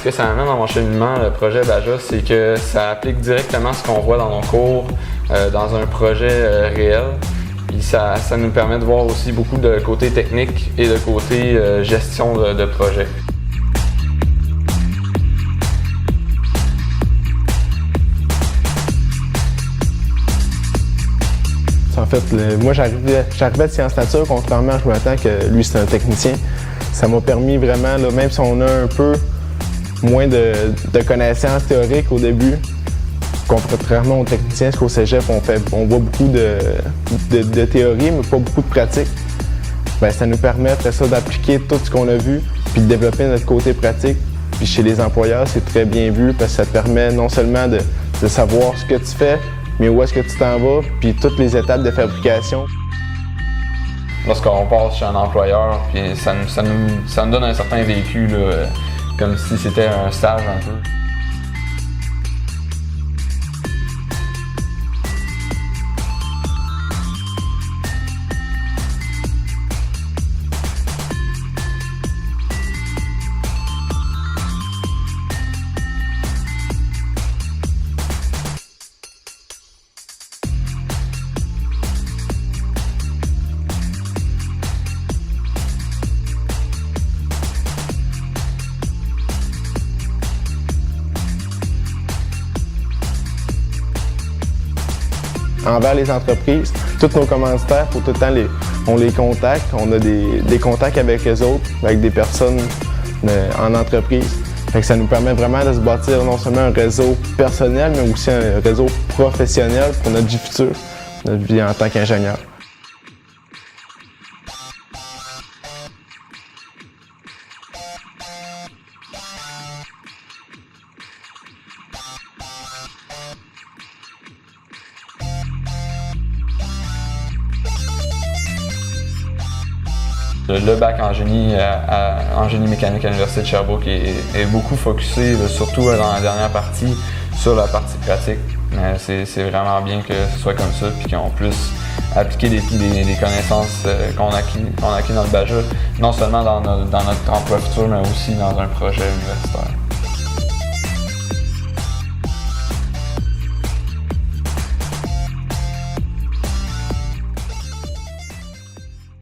ce que ça amène dans mon cheminement, le projet Baja, c'est que ça applique directement ce qu'on voit dans nos cours dans un projet réel. Puis ça nous permet de voir aussi beaucoup de côté technique et de côté gestion de projet. En fait, moi j'arrivais de Sciences Nature, contrairement à je m'attends que lui c'est un technicien. Ça m'a permis vraiment, là, même si on a un peu moins de connaissances théoriques au début, contrairement aux techniciens, parce qu'au cégep, on voit beaucoup de théorie, mais pas beaucoup de pratique. Bien, ça nous permet après ça d'appliquer tout ce qu'on a vu, puis de développer notre côté pratique. Puis chez les employeurs, c'est très bien vu parce que ça te permet non seulement de savoir ce que tu fais, mais où est-ce que tu t'en vas, puis toutes les étapes de fabrication. Lorsqu'on passe chez un employeur, puis ça nous donne un certain vécu, là, comme si c'était un stage un peu. Envers les entreprises, tous nos commanditaires, pour tout le temps, on les contacte, on a des contacts avec eux autres, avec des personnes en entreprise. Fait que ça nous permet vraiment de se bâtir non seulement un réseau personnel, mais aussi un réseau professionnel pour notre vie future, notre vie en tant qu'ingénieur. Le bac en génie mécanique à l'Université de Sherbrooke est beaucoup focusé, surtout dans la dernière partie, sur la partie pratique. Mais c'est vraiment bien que ce soit comme ça, puis qu'on puisse appliquer des connaissances qu'on a acquis dans le Baja, non seulement dans notre emploi futur, mais aussi dans un projet universitaire.